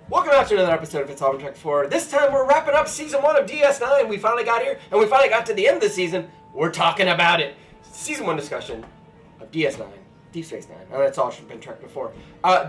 Welcome back to another episode of It's All Been Tracked Before. This time we're wrapping up Season 1 of DS9. We finally got here, and we finally got to the end of the season. We're talking about it. Season 1 discussion of DS9, Deep Space Nine. And it's all been tracked before.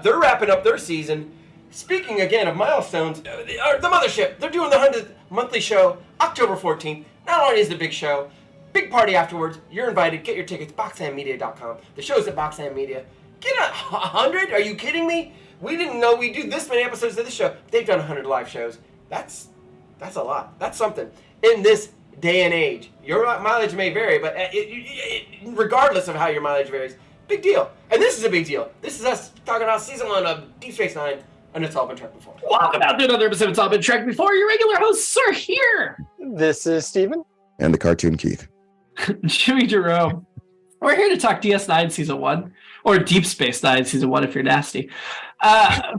They're wrapping up their season. Speaking again of milestones, the Mothership, they're doing the 100th monthly show, October 14th. Not only is the big show, big party afterwards. You're invited. Get your tickets, boxandmedia.com. The show's at Box and Media. Get 100? Are you kidding me? We didn't know we'd do this many episodes of this show. They've done 100 live shows. That's a lot. That's something. In this day and age, your mileage may vary, but regardless of how your mileage varies, big deal. And this is a big deal. This is us talking about Season 1 of Deep Space Nine, and It's All Been Tracked Before. Welcome back to another episode of It's All Been Tracked Before. Your regular hosts are here. This is Steven. And the cartoon Keith. Jimmy Jerome. We're here to talk DS9 Season 1, or Deep Space Nine Season 1 if you're nasty.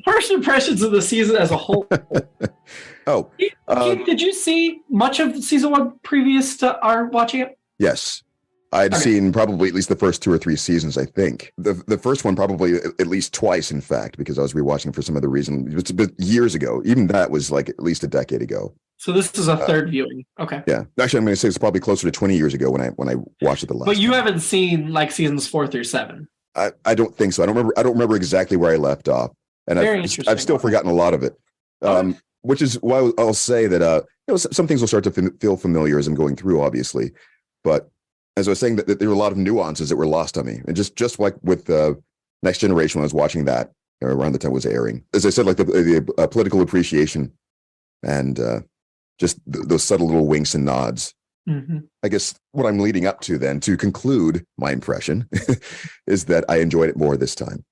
First impressions of the season as a whole. Keith, did you see much of Season 1 previous to our watching it? Yes. I'd seen probably at least the first 2 or 3 seasons, I think. The first one probably at least twice, in fact, because I was rewatching for some other reason. It was a bit years ago. Even that was like at least a decade ago. So this is a third viewing. Okay. Yeah. Actually, I'm going to say it's probably closer to 20 years ago when I watched it the last But you time. haven't seen like seasons 4 through 7. I don't think so. I don't remember exactly where I left off. And I've still forgotten a lot of it. Which is why I'll say that some things will start to feel familiar as I'm going through, obviously. But as I was saying, that there were a lot of nuances that were lost on me. And just like with Next Generation, when I was watching that around the time it was airing, as I said, like the political appreciation and just those subtle little winks and nods. Mm-hmm. I guess what I'm leading up to then, to conclude my impression, is that I enjoyed it more this time.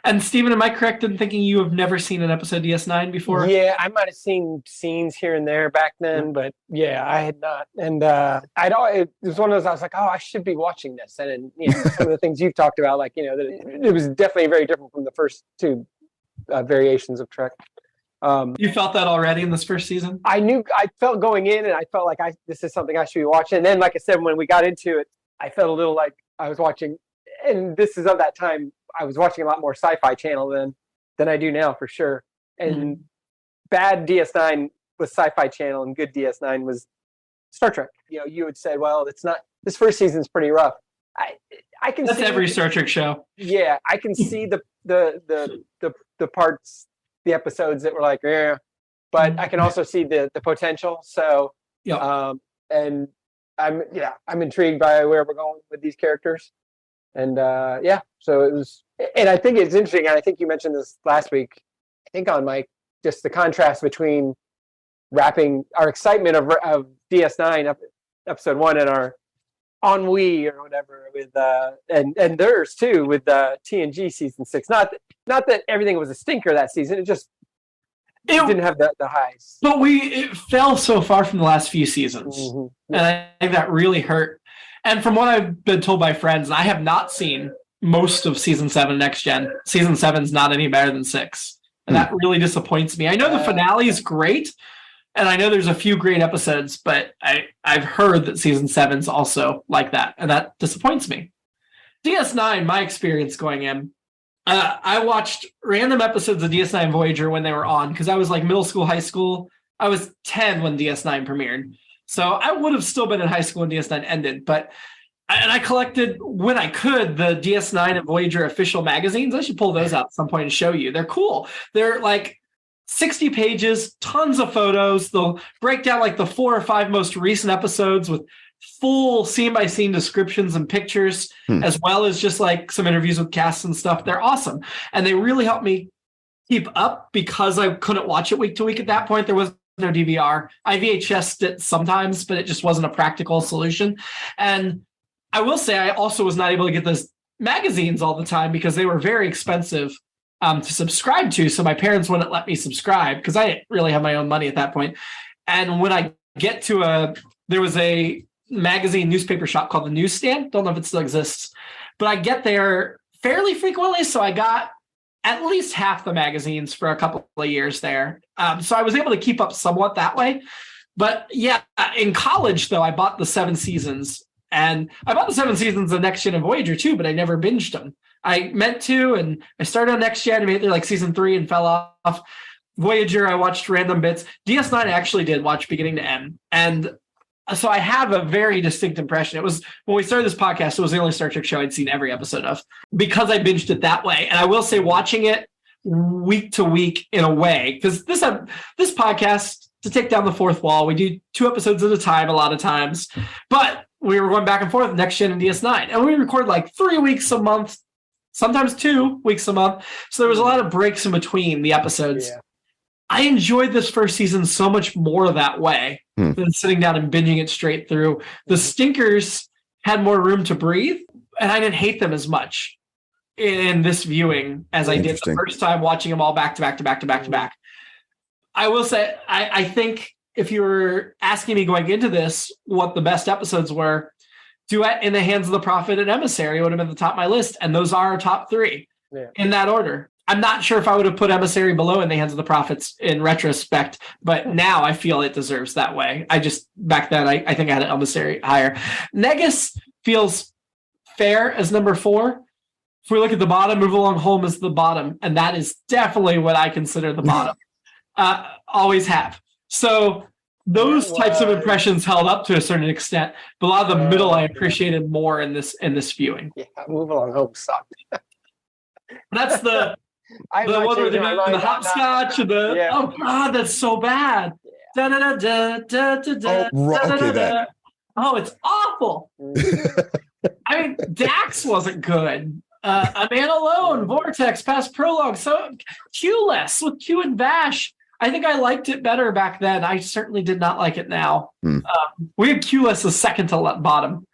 And Steven, am I correct in thinking you have never seen an episode of DS9 before? Yeah, I might have seen scenes here and there back then, but yeah, I had not. And it was one of those, I was like, oh, I should be watching this. And some of the things you've talked about, like, that it was definitely very different from the first 2 variations of Trek. You felt that already in this first season? I felt going in, and I felt like this is something I should be watching. And then, like I said, when we got into it, I felt a little like I was watching, and this is of that time, I was watching a lot more Sci-Fi Channel than I do now, for sure. And bad DS9 was Sci-Fi Channel, and good DS9 was Star Trek. You had said, well, it's not, this first season's pretty rough. I can That's see every Star Trek show. Yeah, I can see the parts, the episodes that were like, but I can also see the potential. So, and I'm intrigued by where we're going with these characters. And so it was, and I think it's interesting. And I think you mentioned this last week, I think on Mike, just the contrast between wrapping our excitement of DS9 episode 1 and our ennui or whatever with and theirs too with TNG season 6. Not that everything was a stinker that season. It just didn't have the highs. But it fell so far from the last few seasons, Mm-hmm. and I think that really hurt. And from what I've been told by friends, and I have not seen most of season 7 Next Gen. Season 7's not any better than 6, and that really disappoints me. I know the finale is great. And I know there's a few great episodes, but I've heard that season 7's also like that, and that disappoints me. DS9, my experience going in, I watched random episodes of DS9 Voyager when they were on, because I was like middle school, high school. I was 10 when DS9 premiered. So I would have still been in high school when DS9 ended, and I collected, when I could, the DS9 and Voyager official magazines. I should pull those out at some point and show you. They're cool. They're like 60 pages, tons of photos. They'll break down like the 4 or 5 most recent episodes with full scene-by-scene descriptions and pictures, as well as just like some interviews with casts and stuff. They're awesome. And they really helped me keep up because I couldn't watch it week to week at that point. There was no DVR. I VHS'd it sometimes, but it just wasn't a practical solution. And I will say I also was not able to get those magazines all the time because they were very expensive to subscribe to. So my parents wouldn't let me subscribe because I didn't really have my own money at that point. And when I get to there was a magazine newspaper shop called The Newsstand. Don't know if it still exists, but I get there fairly frequently. So I got at least half the magazines for a couple of years there. So I was able to keep up somewhat that way. But yeah, in college though, I bought the 7 seasons And I bought the 7 seasons of Next Gen and Voyager too, but I never binged them. I meant to, and I started on Next Gen, made it like season 3 and fell off. Voyager, I watched random bits. DS9 I actually did watch beginning to end. And so I have a very distinct impression. It was, when we started this podcast, it was the only Star Trek show I'd seen every episode of because I binged it that way. And I will say, watching it week to week in a way, because this podcast, to take down the fourth wall, we do 2 episodes at a time a lot of times, but we were going back and forth, Next Gen and DS9, and we record like 3 weeks a month, sometimes 2 weeks a month. So there was a lot of breaks in between the episodes. Yeah. I enjoyed this first season so much more that way than sitting down and binging it straight through. The stinkers had more room to breathe, and I didn't hate them as much in this viewing as I did the first time watching them all back to back to back to back to back. I will say, I think if you were asking me going into this what the best episodes were, Duet, In the Hands of the Prophet, and Emissary would have been at the top of my list, and those are our top 3 in that order. I'm not sure if I would have put Emissary below In the Hands of the Prophets in retrospect, but now I feel it deserves that way. Back then, I think I had an Emissary higher. Negus feels fair as number 4. If we look at the bottom, Move Along Home is the bottom, and that is definitely what I consider the bottom. Always have. So those types of impressions held up to a certain extent, but a lot of the middle I appreciated more in this viewing. Yeah, Move Along Home sucked. That's the one where they're doing the hopscotch and the oh god, that's so bad. Da da da da da da da da. Oh, it's awful. I mean, Dax wasn't good. A Man Alone, Vortex, Past Prologue, so Q-less with Q and Vash. I think I liked it better back then. I certainly did not like it now. We had Q-less as second to bottom.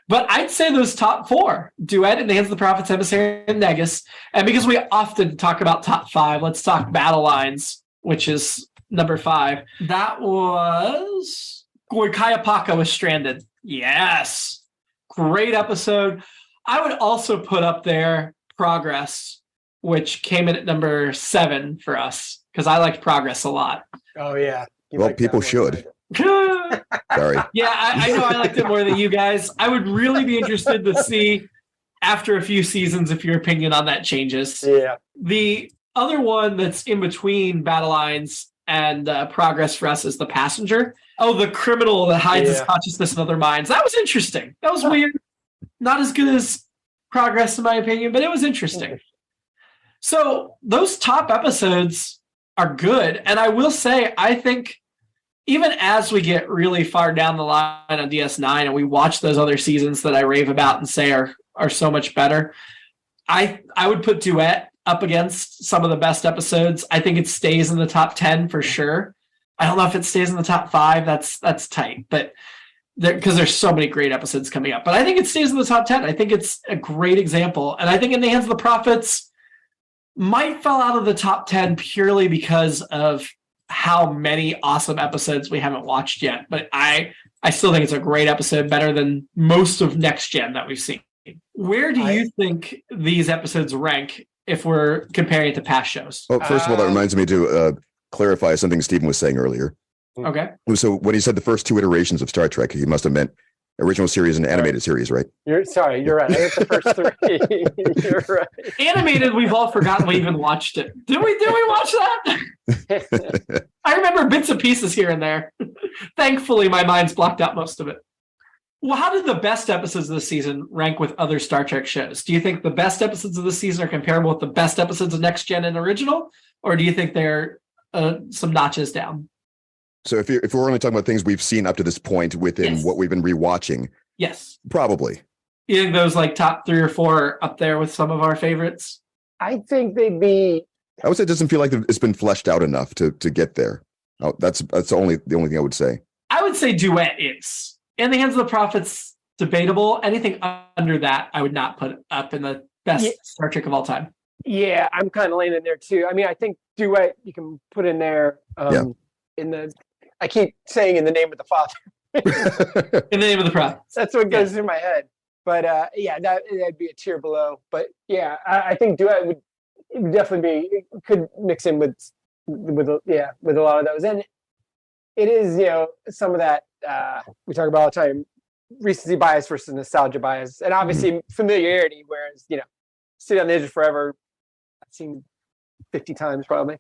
But I'd say those top 4, Duet, In the Hands of the Prophets, Emissary, and Negus. And because we often talk about top 5, let's talk Battle Lines, which is number 5. That was where Kayapaka was stranded. Yes. Great episode. I would also put up there Progress, which came in at number 7 for us, because I liked Progress a lot. Oh, yeah. Well, people should. Sorry. Yeah, I know I liked it more than you guys. I would really be interested to see after a few seasons if your opinion on that changes. Yeah. The other one that's in between Battle Lines and Progress for us is The Passenger. Oh, the criminal that hides his consciousness in other minds. That was interesting. That was weird. Not as good as Progress, in my opinion, but it was interesting. So those top episodes are good. And I will say, I think even as we get really far down the line on DS9 and we watch those other seasons that I rave about and say are so much better, I would put Duet up against some of the best episodes. I think it stays in the top 10 for sure. I don't know if it stays in the top 5. That's tight, but because there's so many great episodes coming up. But I think it stays in the top 10. I think it's a great example. And I think In the Hands of the Prophets might fall out of the top 10 purely because of how many awesome episodes we haven't watched yet. But I still think it's a great episode, better than most of Next Gen that we've seen. Where do you think these episodes rank if we're comparing it to past shows? Well, first of all, that reminds me to clarify something Stephen was saying earlier. Okay. So when he said the first 2 iterations of Star Trek, he must have meant original series and animated series, right? You're right. I hit the first 3. You're right. Animated, we've all forgotten we even watched it. Did we watch that? I remember bits and pieces here and there. Thankfully, my mind's blocked out most of it. Well, how did the best episodes of the season rank with other Star Trek shows? Do you think the best episodes of the season are comparable with the best episodes of Next Gen and original? Or do you think they're some notches down? So if we're only talking about things we've seen up to this point within what we've been rewatching, yes, probably. You think those like top 3 or 4 up there with some of our favorites? I think they'd be. I would say it doesn't feel like it's been fleshed out enough to get there. Oh, that's the only thing I would say. I would say Duet is. In the Hands of the Prophets, debatable. Anything under that, I would not put up in the best Star Trek of all time. Yeah, I'm kind of leaning there too. I mean, I think Duet you can put in there. In the. I keep saying In the Name of the Father. In the Name of the Prophet. That's what goes through my head. But that'd be a tier below. But yeah, I think Duet would definitely be, could mix in with a lot of those. And it is, some of that we talk about all the time, recency bias versus nostalgia bias, and obviously familiarity. Whereas City on the Edge of Forever, I've seen 50 times probably,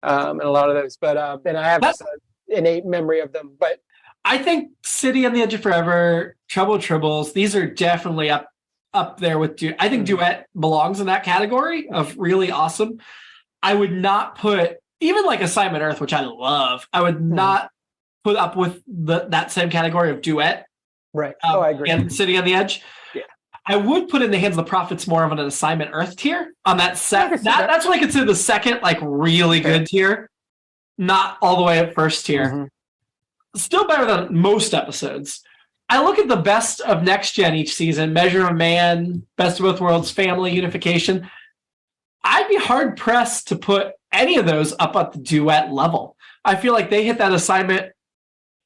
and a lot of those. But then I have this innate memory of them. But I think City on the Edge of Forever, Trouble Tribbles, these are definitely up there with Duet. I think Duet belongs in that category of really awesome. I would not put even like Assignment Earth, which I love. I would not put up with that same category of Duet. Right. I agree. And City on the Edge. Yeah. I would put In the Hands of the Prophets more of an Assignment Earth tier on that set. That's what I consider the second, like, really good tier. Not all the way at first tier. Mm-hmm. Still better than most episodes. I look at the best of Next Gen each season, Measure of Man, Best of Both Worlds, Family Unification. I'd be hard pressed to put any of those up at the Duet level. I feel like they hit that Assignment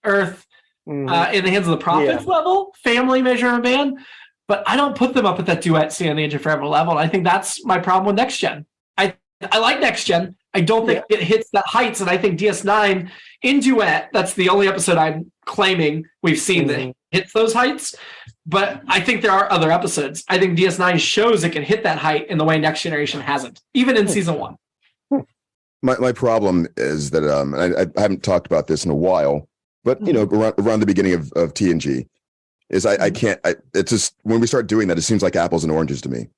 Earth In the Hands of the Prophets level, Family, Measure of Man, but I don't put them up at that Duet City on the Edge of Forever level. And I think that's my problem with Next Gen. I like Next Gen. I don't think it hits that heights, and I think DS9 in Duet, that's the only episode I'm claiming we've seen that hits those heights. But I think there are other episodes. I think DS9 shows it can hit that height in the way Next Generation hasn't, even in season 1. My problem is that I haven't talked about this in a while, but around the beginning of TNG, is I can't. It's just when we start doing that, it seems like apples and oranges to me.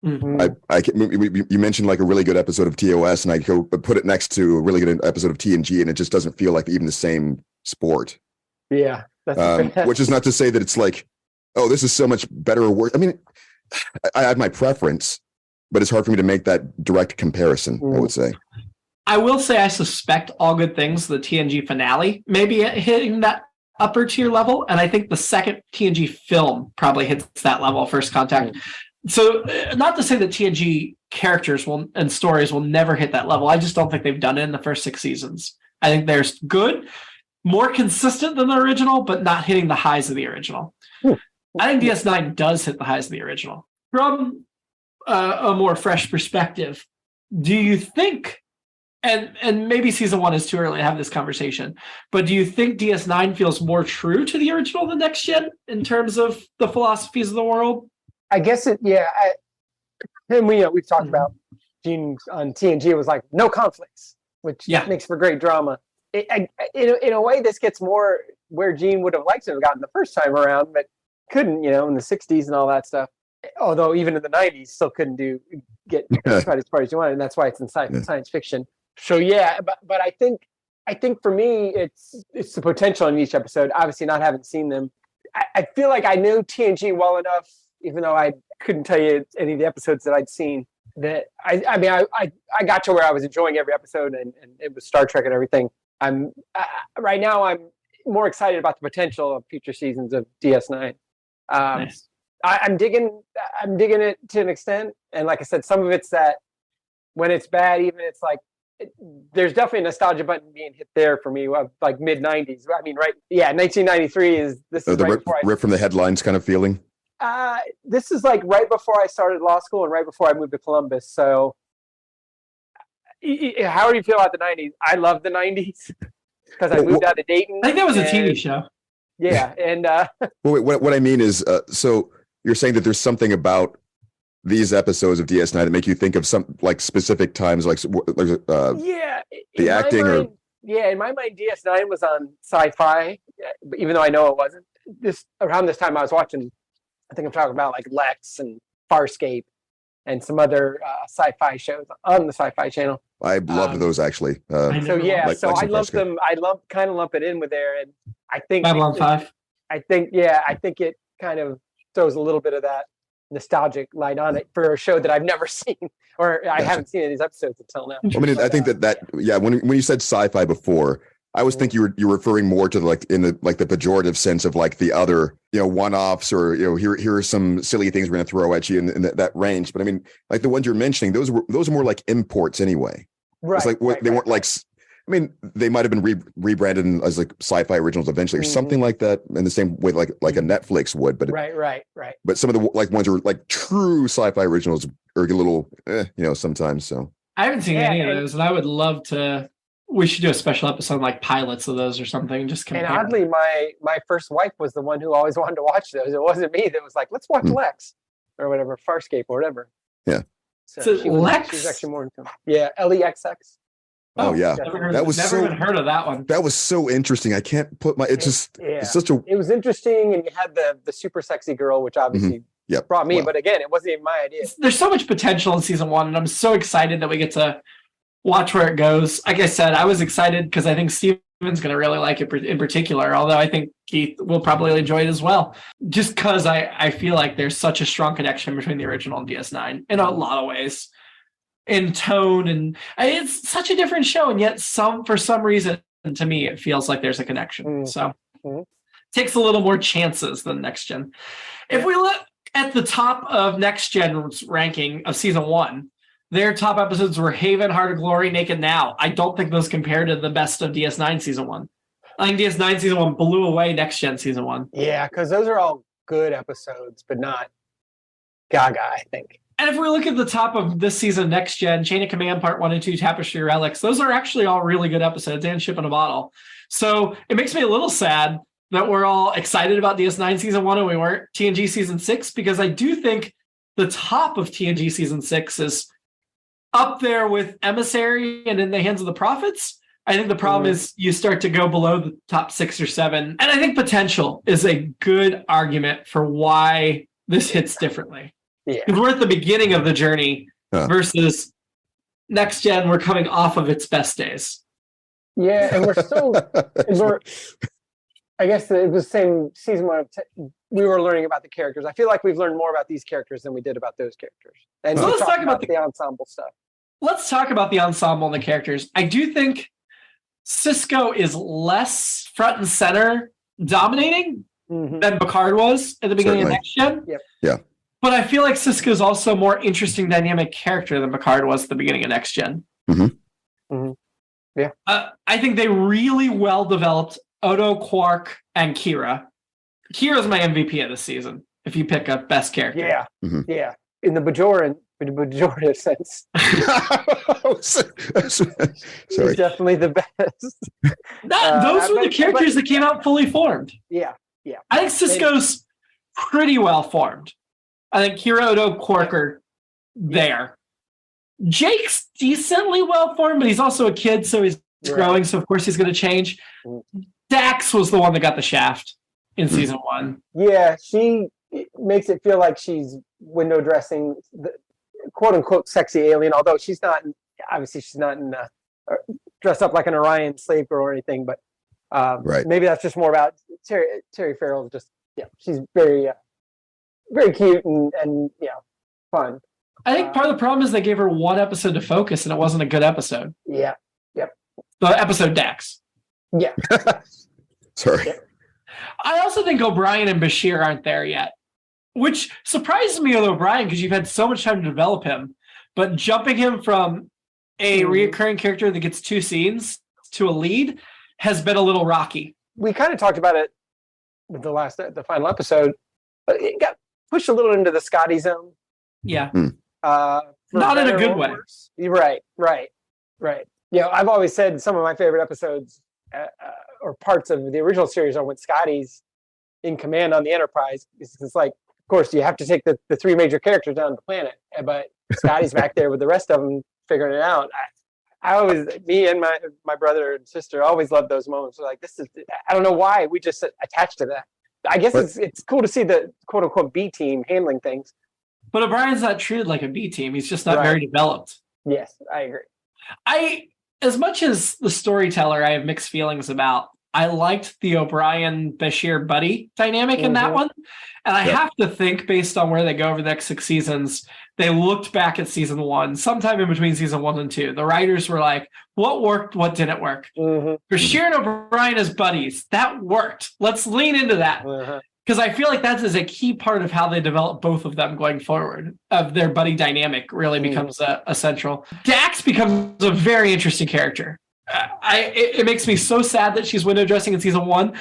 You mentioned like a really good episode of TOS, and I go put it next to a really good episode of TNG, and it just doesn't feel like even the same sport. Yeah, which is not to say that it's like, oh, this is so much better or worse. I mean, I have my preference, but it's hard for me to make that direct comparison. I would say. I will say I suspect All Good Things, the TNG finale, maybe hitting that upper tier level, and I think the second TNG film probably hits that level, First Contact. So not to say that TNG characters and stories will never hit that level. I just don't think they've done it in the first 6 seasons. I think they're good, more consistent than the original, but not hitting the highs of the original. I think DS9 does hit the highs of the original. From a more fresh perspective, do you think, and maybe season 1 is too early to have this conversation, but do you think DS9 feels more true to the original than Next Gen in terms of the philosophies of the world? I guess and we've talked about Gene on TNG. It was like no conflicts, which makes for great drama. In a way, this gets more where Gene would have liked to have gotten the first time around, but couldn't, in the 60s and all that stuff. Although even in the 90s, still couldn't get quite as far as you wanted, and that's why it's in science fiction. So but I think for me, it's the potential in each episode. Obviously, not having seen them, I feel like I knew TNG well enough, even though I couldn't tell you any of the episodes that I'd seen, that I got to where I was enjoying every episode, and it was Star Trek and everything. Right now I'm more excited about the potential of future seasons of DS9. Nice. I'm digging it to an extent, and like I said, some of it's that when it's bad, even it's like there's definitely a nostalgia button being hit there for me, like mid 90s. I mean, 1993 is the rip from the headlines kind of feeling. This is like right before I started law school and right before I moved to Columbus. So, how do you feel about the 90s? I love the 90s because I moved out of Dayton. I think that was a TV show. Yeah, and what I mean is, so you're saying that there's something about these episodes of DS9 that make you think of some like specific times, like the acting mind, in my mind, DS9 was on Sci-Fi, even though I know it wasn't. Around this time, I was watching. I think I'm talking about like Lex and Farscape and some other sci-fi shows on the Sci-Fi Channel. I loved those actually. I lumped them. I kind of lump it in with there, and I think Babylon 5. I think it kind of throws a little bit of that nostalgic light on it for a show that I've never seen, or I haven't seen any of these episodes until now. I mean, I think when you said sci-fi before, I was thinking you were referring more to the pejorative sense of like the other, one-offs, or here are some silly things we're going to throw at you in that range. But I mean, like the ones you're mentioning, those are more like imports anyway. Right. It's like they weren't like. I mean, they might have been rebranded as like sci-fi originals eventually, or something like that, in the same way like a Netflix would. But right. But some of the like ones are like true sci-fi originals are a little, sometimes. So I haven't seen any of those, and I would love to we should do a special episode like pilots of those or something. Just compare. And oddly, my first wife was the one who always wanted to watch those. It wasn't me that was like, let's watch Lex or whatever, Farscape or whatever. Yeah. So Lex? She was actually more into Yeah, LEXX. Oh yeah, that was never even heard of that one. That was so interesting. I can't put my. It's such a. It was interesting, and you had the super sexy girl, which obviously brought me. But again, it wasn't even my idea. There's so much potential in season 1, and I'm so excited that we get to watch where it goes. Like I said, I was excited because I think Steven's going to really like it in particular. Although I think Keith will probably enjoy it as well, just because I feel like there's such a strong connection between the original and DS9 in a lot of ways. In tone, and it's such a different show, and yet for some reason to me it feels like there's a connection. So takes a little more chances than Next Gen. If we look at the top of Next Gen's ranking of season 1, their top episodes were Haven, Heart of Glory, Naked Now. I don't think those compare to the best of DS9 season 1. I think DS9 season 1 blew away Next Gen season 1. Yeah, because those are all good episodes, but not gaga, I think. And if we look at the top of this season, Next Gen, Chain of Command Part 1 and 2, Tapestry Relics, those are actually all really good episodes, and Ship in a Bottle. So it makes me a little sad that we're all excited about DS9 season 1 and we weren't TNG season 6, because I do think the top of TNG season 6 is up there with Emissary and In the Hands of the Prophets. I think the problem is you start to go below the top 6 or 7. And I think Potential is a good argument for why this hits differently. Yeah, because we're at the beginning of the journey versus Next Gen. We're coming off of its best days. Yeah, and we're still. I guess it was the same season 1. We were learning about the characters. I feel like we've learned more about these characters than we did about those characters. And so let's talk about the ensemble stuff. Let's talk about the ensemble and the characters. I do think Cisco is less front and center dominating than Picard was at the beginning of Next Gen. Yep. Yeah. But I feel like Cisco is also a more interesting dynamic character than Picard was at the beginning of Next Gen. Yeah. I think they really well developed Odo, Quark, and Kira. Kira's my MVP of this season, if you pick a best character. Yeah. Yeah. In the Bajoran sense. Sorry. He's definitely the best. Those were the characters that came out fully formed. Yeah. I think Cisco's pretty well formed. I think Kira, Odo, Quark are there. Jake's decently well formed, but he's also a kid, so he's growing, so of course he's going to change. Dax was the one that got the shaft in season 1. Yeah, she makes it feel like she's window dressing the quote-unquote sexy alien, although she's not, obviously she's not in dressed up like an Orion slave girl or anything, but maybe that's just more about Terry Farrell. Just, she's very cute and fun. I think part of the problem is they gave her one episode to focus, and it wasn't a good episode. Yeah. Yep. The episode Dax. Yeah. Sorry. Yep. I also think O'Brien and Bashir aren't there yet, which surprises me with O'Brien because you've had so much time to develop him. But jumping him from a reoccurring character that gets 2 scenes to a lead has been a little rocky. We kind of talked about it with the final episode, but it got pushed a little into the Scotty zone. Yeah. Not in a good way. Right. I've always said some of my favorite episodes or parts of the original series are when Scotty's in command on the Enterprise. It's like, of course, you have to take the 3 major characters down to the planet, but Scotty's back there with the rest of them figuring it out. Me and my brother and sister always loved those moments. We're like, I don't know why we just attached to that. I guess it's cool to see the quote unquote B team handling things. But O'Brien's not treated like a B team. He's just not very developed. Yes, I agree. As much as the storyteller, I have mixed feelings about. I liked the O'Brien-Bashir buddy dynamic in that one. And I have to think, based on where they go over the next 6 seasons, they looked back at season 1, sometime in between season 1 and 2. The writers were like, what worked, what didn't work? Bashir and O'Brien as buddies, that worked. Let's lean into that. Because I feel like that is a key part of how they develop both of them going forward. Of their buddy dynamic really becomes a central. Dax becomes a very interesting character. It makes me so sad that she's window dressing in season 1.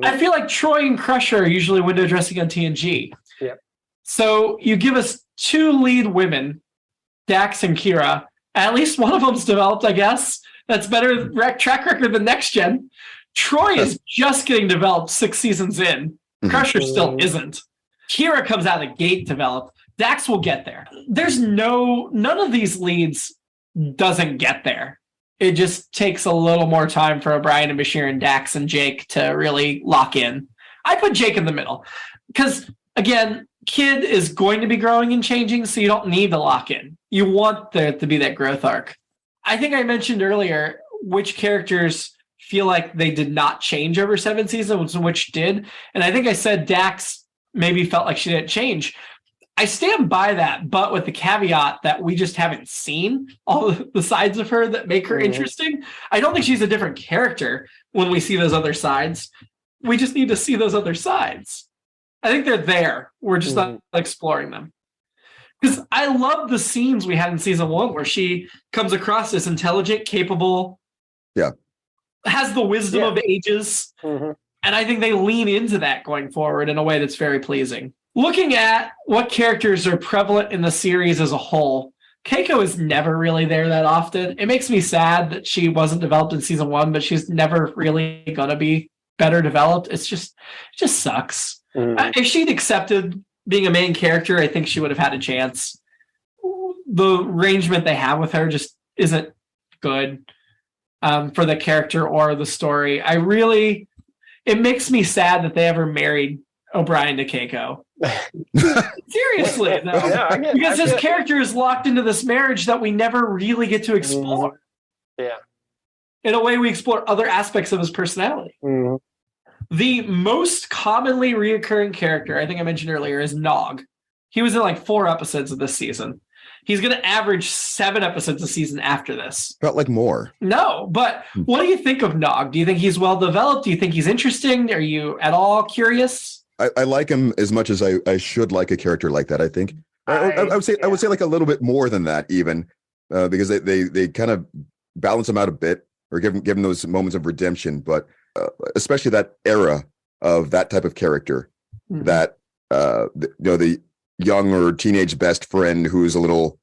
I feel like Troy and Crusher are usually window dressing on TNG. Yep. So you give us 2 lead women, Dax and Kira. At least one of them's developed, I guess. That's better track record than Next Gen. Troy is just getting developed 6 seasons in. Crusher still isn't. Kira comes out of the gate developed. Dax will get there. There's none of these leads doesn't get there. It just takes a little more time for O'Brien and Bashir and Dax and Jake to really lock in. I put Jake in the middle because, again, Kid is going to be growing and changing, so you don't need to lock in. You want there to be that growth arc. I think I mentioned earlier which characters feel like they did not change over 7 seasons and which did. And I think I said Dax maybe felt like she didn't change. I stand by that, but with the caveat that we just haven't seen all the sides of her that make her interesting. I don't think she's a different character when we see those other sides. We just need to see those other sides. I think they're there. We're just not exploring them. Because I love the scenes we had in season 1 where she comes across as intelligent, capable, has the wisdom of ages. And I think they lean into that going forward in a way that's very pleasing. Looking at what characters are prevalent in the series as a whole, Keiko is never really there that often. It makes me sad that she wasn't developed in season 1, but she's never really going to be better developed. It just sucks. If she'd accepted being a main character, I think she would have had a chance. The arrangement they have with her just isn't good for the character or the story. It makes me sad that they ever married O'Brien to Keiko. Seriously, though. Because his character is locked into this marriage that we never really get to explore. In a way, we explore other aspects of his personality. The most commonly reoccurring character, I think I mentioned earlier, is Nog. He was in like 4 episodes of this season. He's going to average 7 episodes a season after this. Felt like more. No, but what do you think of Nog? Do you think he's well developed? Do you think he's interesting? Are you at all curious? I like him as much as I should like a character like that, I think. I would say like a little bit more than that even, because they kind of balance him out a bit or give him those moments of redemption, but especially that era of that type of character, that the young or teenage best friend who's a little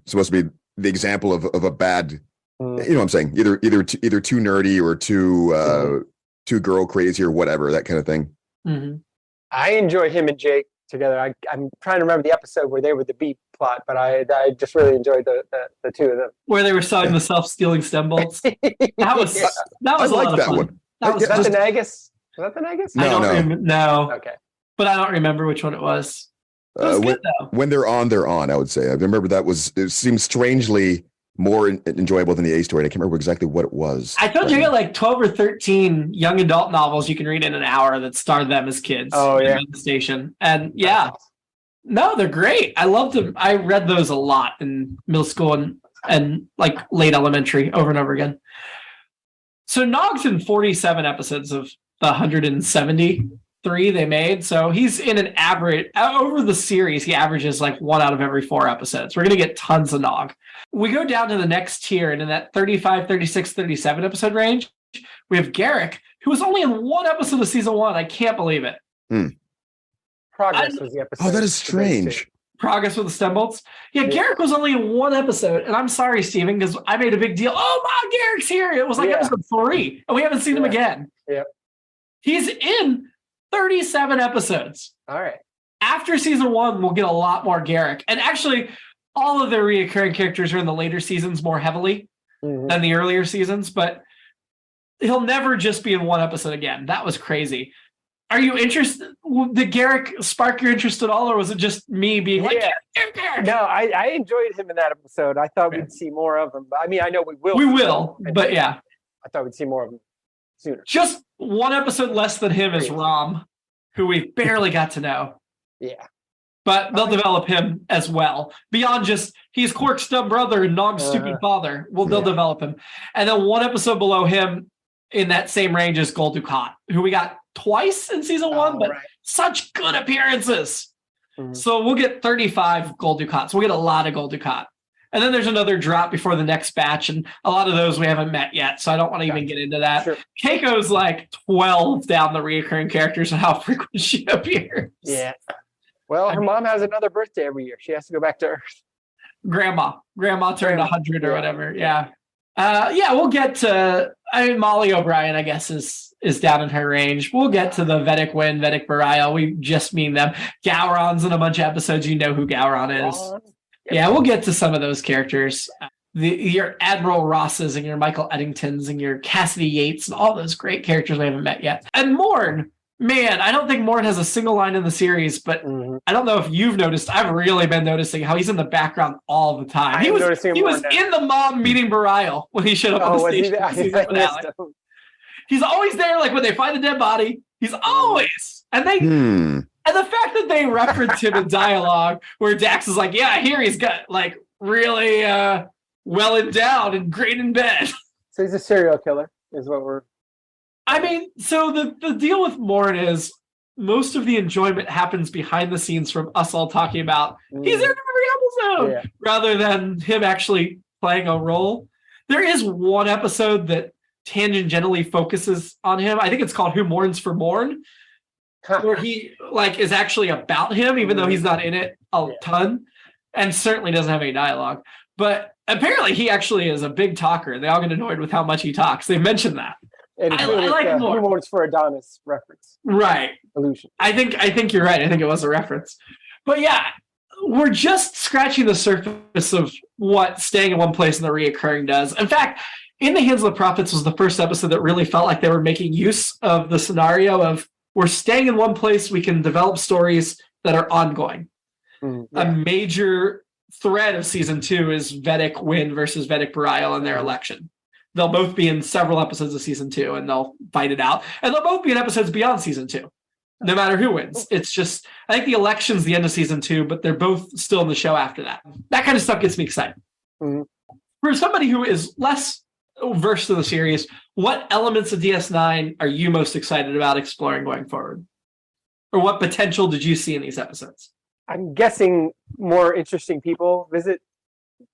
supposed to be the example of a bad, you know what I'm saying, either too nerdy or too girl crazy or whatever, that kind of thing. I enjoy him and Jake together. I'm trying to remember the episode where they were the B plot, but I just really enjoyed the two of them. Where they were selling the self-stealing stem bolts. That was a lot of fun. One. Was that the Nagus? Was that the Nagus? No. Okay. But I don't remember which one it was. It was good, though. When they're on, I would say. I remember it seems strangely more enjoyable than the A story. I can't remember exactly what it was. I told you I got like 12 or 13 young adult novels you can read in an hour that star them as kids. Oh, yeah. The station. And no, they're great. I loved them. I read those a lot in middle school and like late elementary over and over again. So Nog's in 47 episodes of the 173 they made. So he's in an average, over the series, he averages like 1 out of every 4 episodes. We're going to get tons of Nog. We go down to the next tier, and in that 35, 36, 37 episode range, we have Garrick, who was only in 1 episode of season 1. I can't believe it. Progress was the episode. Oh, that is strange. Progress with the stem bolts. Yeah, Garrick was only in 1 episode, and I'm sorry, Steven, because I made a big deal. Oh, my, Garrick's here. It was like episode 3, and we haven't seen him again. He's in 37 episodes. All right. After season 1, we'll get a lot more Garrick. And actually, all of their reoccurring characters are in the later seasons more heavily than the earlier seasons, but he'll never just be in 1 episode again. That was crazy. Are you interested? Did Garrick spark your interest at all, or was it just me being like, Garrick? No, I enjoyed him in that episode. I thought we'd see more of him. I mean, I know we will. We will, but yeah. I thought we'd see more of him sooner. Just 1 episode less than him is Rom, who we barely got to know. Yeah. But they'll develop him as well. Beyond just, he's Quark's dumb brother and Nog's stupid father. Well, they'll develop him. And then 1 episode below him in that same range is Gul Dukat, who we got twice in season 1, but such good appearances. So we'll get 35 Gul Dukats. We'll get a lot of Gul Dukat. And then there's another drop before the next batch, and a lot of those we haven't met yet, so I don't want to even get into that. Sure. Keiko's like 12 down the recurring characters and how frequent she appears. Yeah. Well, her mom has another birthday every year. She has to go back to Earth. Grandma turned 100 or whatever. Yeah. Yeah, we'll get to. I mean, Molly O'Brien, I guess, is down in her range. We'll get to the Vedic Win, Vedic Bareil. We just mean them. Gowron's in a bunch of episodes. You know who Gowron is. Yep. Yeah, we'll get to some of those characters. Your Admiral Rosses and your Michael Eddingtons and your Cassidy Yates and all those great characters we haven't met yet. And Morn, man, I don't think Morn has a single line in the series, but I don't know if you've noticed. I've really been noticing how he's in the background all the time. He was in the mob meeting Bareil when he showed up on the station. He's always there, like when they find the dead body. He's always. And they and the fact that they reference him in dialogue where Dax is like, yeah, I hear he's got like really well endowed and great in bed. So he's a serial killer, is what we're. I mean, so the deal with Morn is most of the enjoyment happens behind the scenes from us all talking about he's in every episode rather than him actually playing a role. There is one episode that tangentially focuses on him. I think it's called Who Mourns for Morn, where he like is actually about him, even though he's not in it a ton, and certainly doesn't have any dialogue. But apparently he actually is a big talker. They all get annoyed with how much he talks. They mentioned that. And I like Who Mourns for Adonis reference. Right. Illusion. I think you're right. I think it was a reference. But yeah, we're just scratching the surface of what staying in one place and the reoccurring does. In fact, In the Hands of the Prophets was the first episode that really felt like they were making use of the scenario of we're staying in one place, we can develop stories that are ongoing. A major thread of season 2 is Vedic Win versus Vedic Bareil and their election. They'll both be in several episodes of season 2 and they'll fight it out. And they'll both be in episodes beyond season 2, no matter who wins. It's just, I think the election's the end of season 2, but they're both still in the show after that. That kind of stuff gets me excited. For somebody who is less versed in the series, what elements of DS9 are you most excited about exploring going forward? Or what potential did you see in these episodes? I'm guessing more interesting people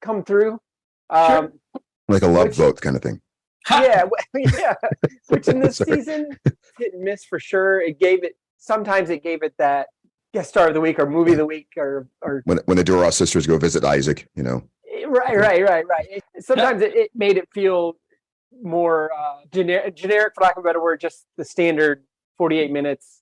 come through. Sure. Like a love vote kind of thing. Yeah. Which in this season, hit and miss for sure. Sometimes it gave it that guest star of the week or movie of the week or when the Duras sisters go visit Isaac, you know. Right. Sometimes it made it feel more generic, for lack of a better word, just the standard 48 minutes,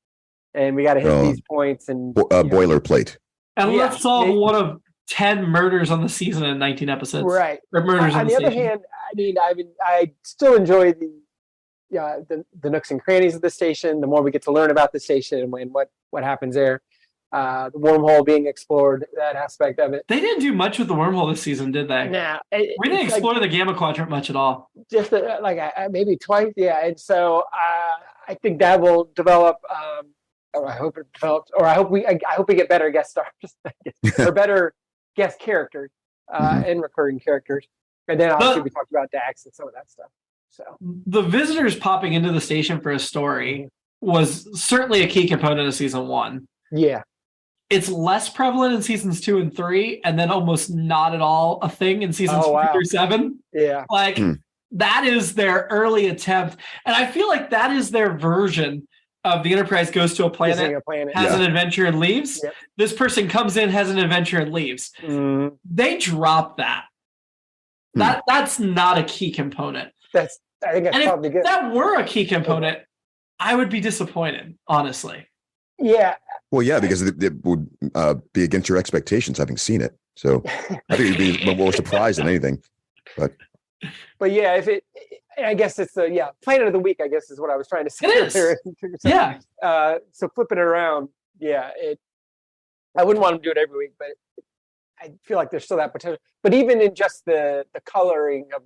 and we got to hit these points and boilerplate. And let's solve one of 10 murders on the season in 19 episodes. Right. Or murders on the other hand, I mean, I still enjoy the nooks and crannies of the station. The more we get to learn about the station and what happens there. The wormhole being explored, that aspect of it. They didn't do much with the wormhole this season, did they? Nah. We didn't explore the Gamma Quadrant much at all. Just maybe twice, yeah. And so I think that will develop. Or I hope it develops. Or I hope we get better guest stars or better guest characters and recurring characters. And then obviously we talked about Dax and some of that stuff. So the visitors popping into the station for a story was certainly a key component of season 1. Yeah. It's less prevalent in seasons 2 and 3, and then almost not at all a thing in seasons 3 through 7. Yeah. That is their early attempt. And I feel like that is their version of the Enterprise goes to a planet. Has an adventure and leaves. Yep. This person comes in, has an adventure and leaves. They drop that. That's not a key component. I think that's probably good. If that were a key component, I would be disappointed, honestly. Yeah. Well, yeah, because it would be against your expectations having seen it. So I think you'd be more surprised than anything. But yeah, I guess it's Planet of the Week, I guess is what I was trying to say. It is. Yeah. So flipping it around, I wouldn't want them to do it every week, but I feel like there's still that potential. But even in just the coloring of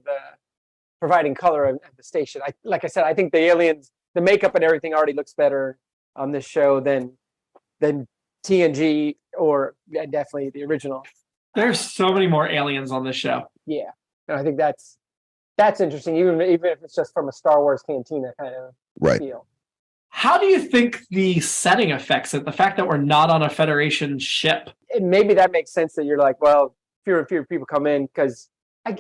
providing color of the station, like I said, I think the aliens, the makeup and everything already looks better on this show than TNG or definitely the original. There's so many more aliens on this show. Yeah, and I think that's interesting, even if it's just from a Star Wars cantina kind of feel. How do you think the setting affects it? The fact that we're not on a Federation ship. And maybe that makes sense that you're like, well, fewer and fewer people come in because, I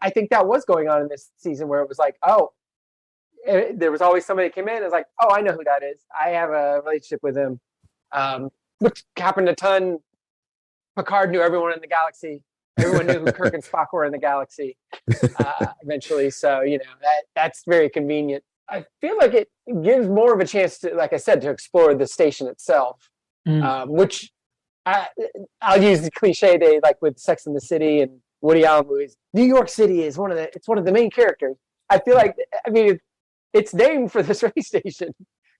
think that was going on in this season where it was like, there was always somebody that came in. It's like, I know who that is. I have a relationship with him. Which happened a ton. Picard knew everyone in the galaxy. Everyone knew who Kirk and Spock were in the galaxy eventually. So, that's very convenient. I feel like it gives more of a chance to, like I said, to explore the station itself, which I'll use the cliche day, like with Sex and the City and Woody Allen movies. New York City is one of the main characters. I feel like, it's named for this race station.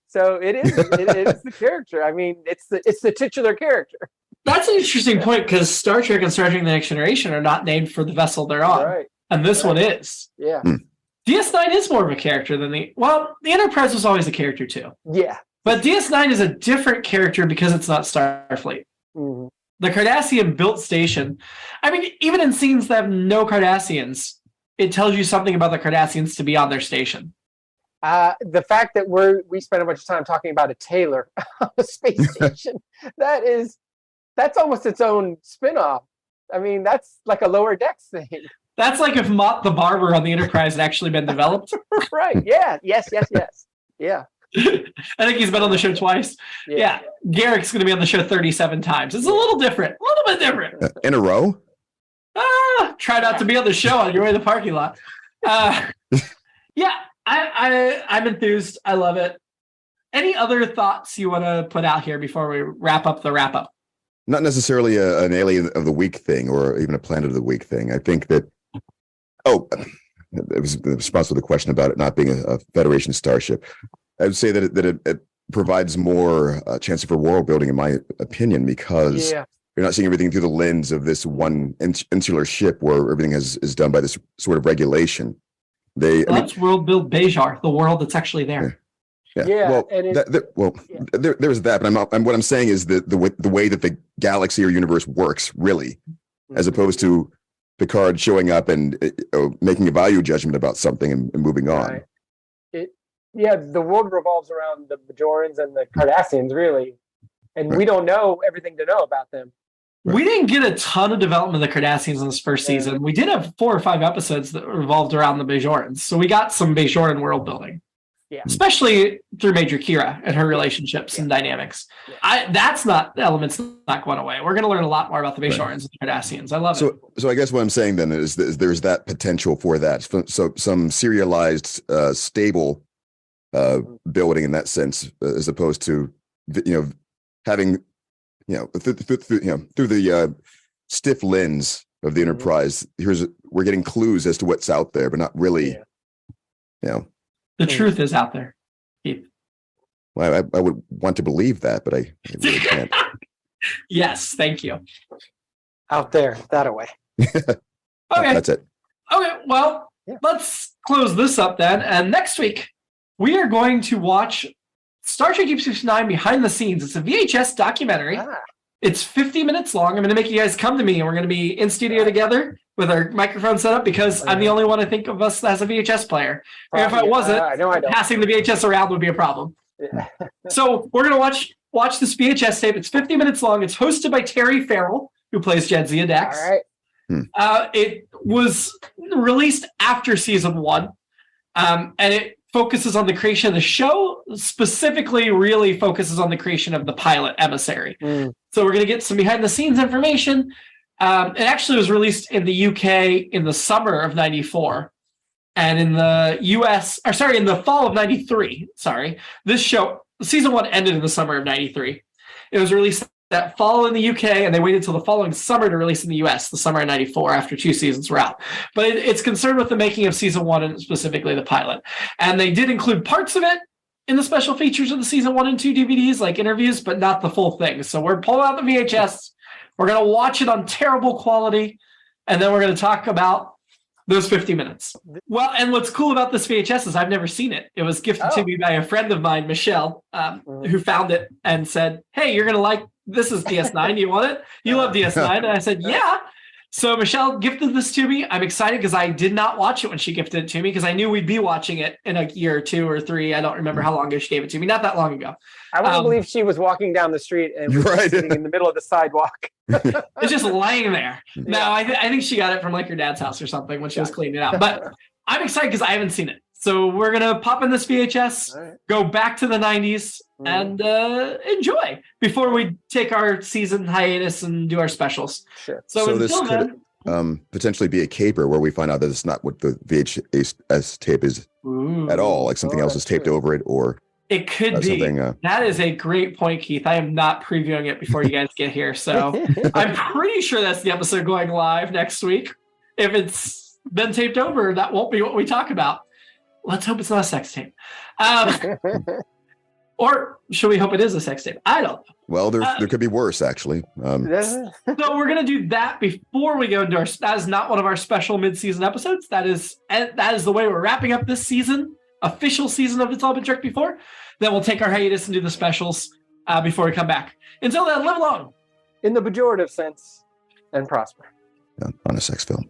So it is the character. It's the titular character. That's an interesting point because Star Trek and Star Trek The Next Generation are not named for the vessel they're on. Right. And this one is. Yeah. DS9 is more of a character than the Enterprise was always a character too. Yeah. But DS9 is a different character because it's not Starfleet. Mm-hmm. The Cardassian built station, even in scenes that have no Cardassians, it tells you something about the Cardassians to be on their station. The fact that we spent a bunch of time talking about a tailor on a space station, that's almost its own spin-off. That's like a Lower Decks thing. That's like if Mott the Barber on the Enterprise had actually been developed. Right. Yeah. Yes. Yeah. I think he's been on the show twice. Yeah. Garrick's going to be on the show 37 times. It's a little bit different. In a row? Try not to be on the show on your way to the parking lot. Yeah, I'm enthused. I love it. Any other thoughts you want to put out here before we wrap up the wrap-up? Not necessarily an Alien of the Week thing or even a Planet of the Week thing. I think that, it was the response to the question about it not being a Federation starship. I would say that it provides more chance for world building, in my opinion, because you're not seeing everything through the lens of this one insular ship where everything is done by this sort of regulation. Let's world build Bajor, the world that's actually there. Yeah. There's that, but what I'm saying is that the way that the galaxy or universe works, really, as opposed to Picard showing up and making a value judgment about something and moving on. The world revolves around the Bajorans and the Cardassians, really, and we don't know everything to know about them. We didn't get a ton of development of the Cardassians in this first season. We did have 4 or 5 episodes that revolved around the Bajorans, so we got some Bajoran world building. Yeah, especially through Major Kira and her relationships and dynamics. The element's not going away. We're going to learn a lot more about the Bajorans and the Cardassians. I love it. So I guess what I'm saying then is there's that potential for that. So some serialized, stable building in that sense, as opposed to having through the stiff lens of the Enterprise. We're getting clues as to what's out there, but not really. The truth is out there, Keith. Well, I would want to believe that, but I really can't. Yes, thank you. Out there, that away. Okay. That's it. Okay, well, let's close this up then. And next week, we are going to watch Star Trek Deep Space Nine Behind the Scenes. It's a VHS documentary. It's 50 minutes long. I'm going to make you guys come to me, and we're going to be in studio together with our microphone set up because I'm the only one I think of us that has a VHS player. If I wasn't, passing the VHS around would be a problem. Yeah. So we're going to watch this VHS tape. It's 50 minutes long. It's hosted by Terry Farrell, who plays Jadzia Dax. All right. It was released after season 1, and it focuses on the creation of the show, specifically really focuses on the creation of the pilot, Emissary. So we're going to get some behind-the-scenes information. It actually was released in the UK in the summer of 94, and in the US, in the fall of 93. This show, season 1 ended in the summer of 93. It was released that fall in the UK, and they waited until the following summer to release in the US, the summer of 94, after 2 seasons were out. But it's concerned with the making of season 1 and specifically the pilot. And they did include parts of it in the special features of the season 1 and 2 DVDs, like interviews, but not the full thing. So we're pulling out the VHS. We're going to watch it on terrible quality, and then we're going to talk about those 50 minutes. Well, and what's cool about this VHS is I've never seen it. It was gifted to me by a friend of mine, Michelle, who found it and said, hey, you're going to like, this is DS9. You want it? You love DS9. And I said, yeah. So Michelle gifted this to me. I'm excited because I did not watch it when she gifted it to me because I knew we'd be watching it in a year or 2 or 3. I don't remember how long ago she gave it to me. Not that long ago. I want to believe she was walking down the street and was sitting in the middle of the sidewalk. It's just lying there. No, I think she got it from like her dad's house or something when she was cleaning it out. But I'm excited because I haven't seen it. So we're going to pop in this VHS, go back to the 90s, and enjoy before we take our season hiatus and do our specials. Sure. So this potentially be a caper where we find out that it's not what the VHS tape is at all. Like something else is taped over it, or it could be. That is a great point, Keith. I am not previewing it before you guys get here, so I'm pretty sure that's the episode going live next week. If it's been taped over, that won't be what we talk about. Let's hope it's not a sex tape. Or should we hope it is a sex tape? I don't know. Well, there could be worse, actually. So we're going to do that before we go into our... That is not one of our special mid-season episodes. That is the way we're wrapping up this season, official season of It's All Been Tricked Before. Then we'll take our hiatus and do the specials before we come back. Until then, live long. In the pejorative sense, and prosper. On a sex film.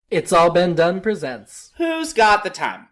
It's All Been Done presents Who's Got the Time?